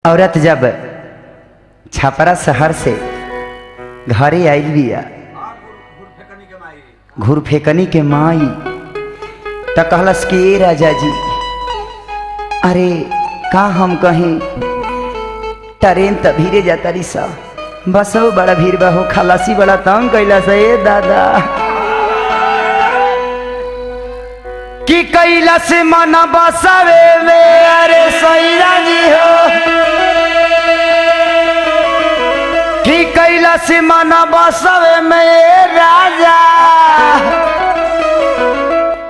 औरत जब छपरा शहर से घरे आई बिया घूर फेकनी के माई तो कहलस कि ए राजा जी, अरे का हम कहीं ट्रेन तो भीरे जाता रही सा, बसो बड़ा भीड़ बा हो, खलासी बड़ा तंग कैला सा ए दादा कि कैला से मना बसावे में। अरे सैरा जी हो कि कैला से मना बसावे में राजा,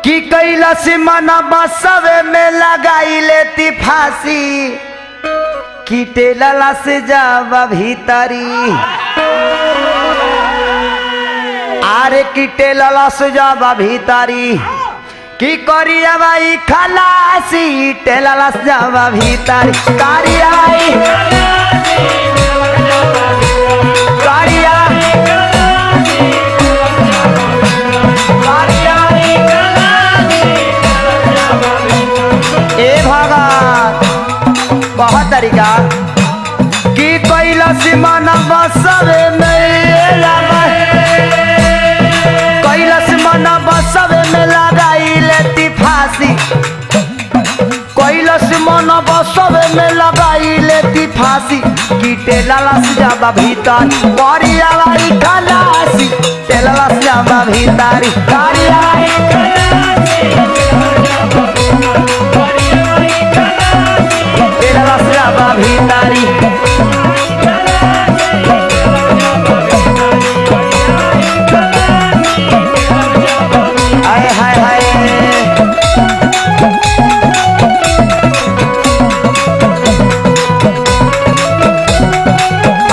कि कैला से मना बसावे में लगाई लेती फांसी, कि टेला से जावा भीतरी। अरे कि टेला से जावा भीतरी, की करिया भाई खलासी, टेला से जावा भीतरी। करिया भाई ए भगत बहुत तरीका कि कैलाश मन बसवे कैलाश मन बसवे में लगाई लेती फांसी, कैलाश मन बसवे में लगाई लेती फांसी, कि टेला से जावा भीतर करिया भाई खलासी, टेला से जावा भीतर करिया टेला से जावा भीतरी। हाय हाय हाय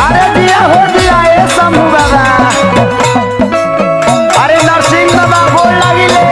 अरे दिया हो दिया ए शंभू बाबा, अरे नरसिंह बाबा बोल लगिले।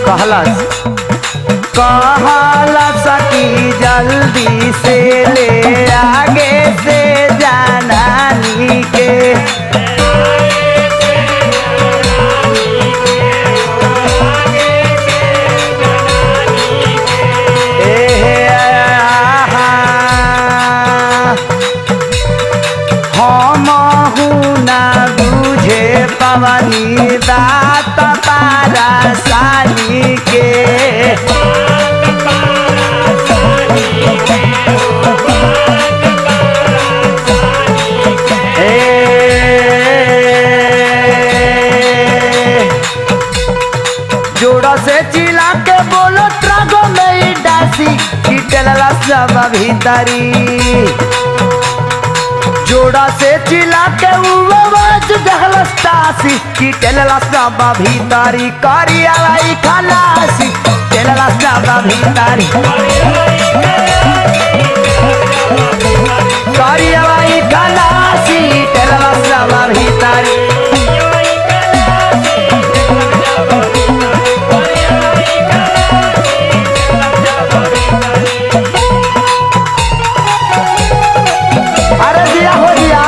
कहलस कि जल्दी से ले आगे से जानानी के, हम ना बुझे पवनी दात पारा सानी के। जोड़ा से चिल्ला के बोलो ट्रगो में ही डासी, कि टेला से जावा भीतरी। जोड़ा से चिल्ला के जहलस्तासी, कि टेला से जावा भीतरी करिया भाई खलासी, टेला से जावा भीतरी करिया भाई खलासी, टेला से जावा भीतरी। अरे दिया हो दिया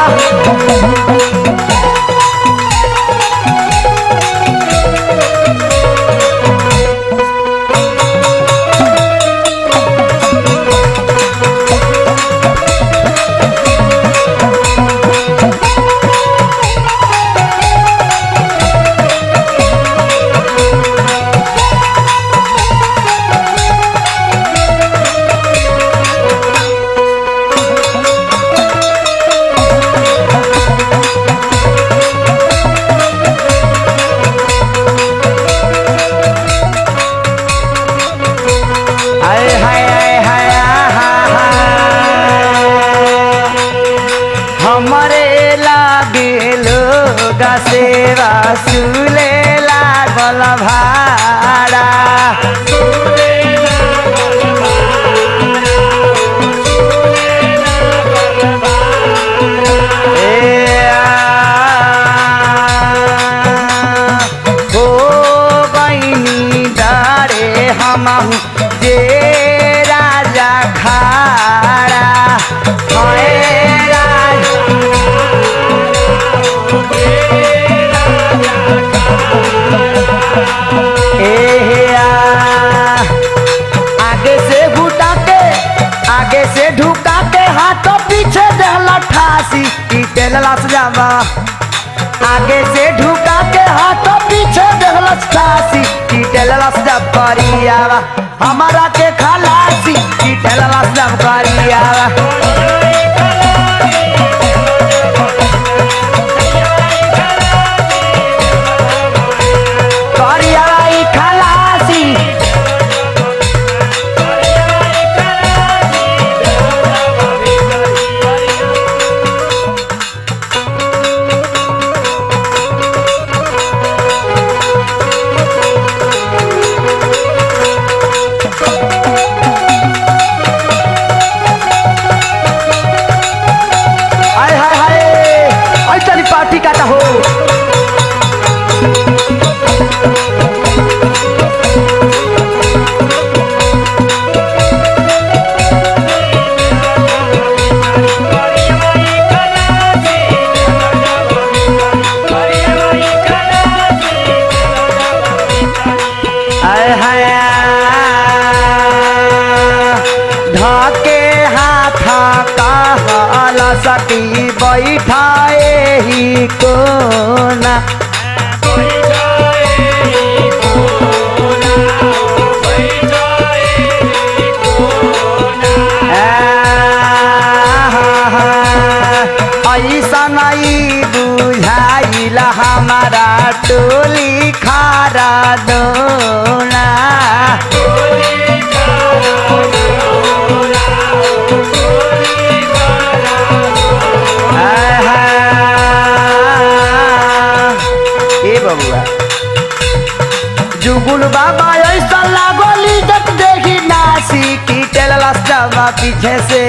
सेवा सुले लागल भाड़ा। जे राजा खाड़ा होए राजा आगे से घुटा के आगे से ढुका के हाथों पीछे दहला ठासी टेलला सजावा आगे से ढुका के हाथों पीछे दहला ठासी टेलला सजाव करियावा हमारा के खलासी टेलला सजाव करियावा पार्टी का हो ढाके हाथा कहला सती बैठाए ही कोना ऐसा नहीं बुझाइला हमारा टोली खारा दोना जुगुल बाबा ऐसा लागोली जब देखी नासी की टेलला सजावा पीछे से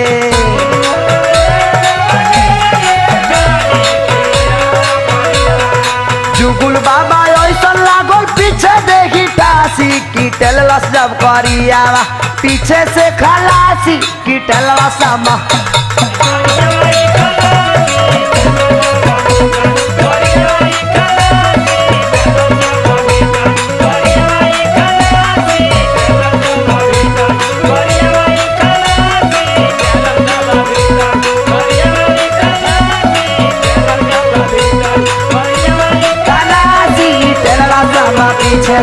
जुगुल बाबा ऐसा लागोल पीछे देखी टासी की टेलला सजाव करियावा पीछे से खलासी की टेलला समा पीछे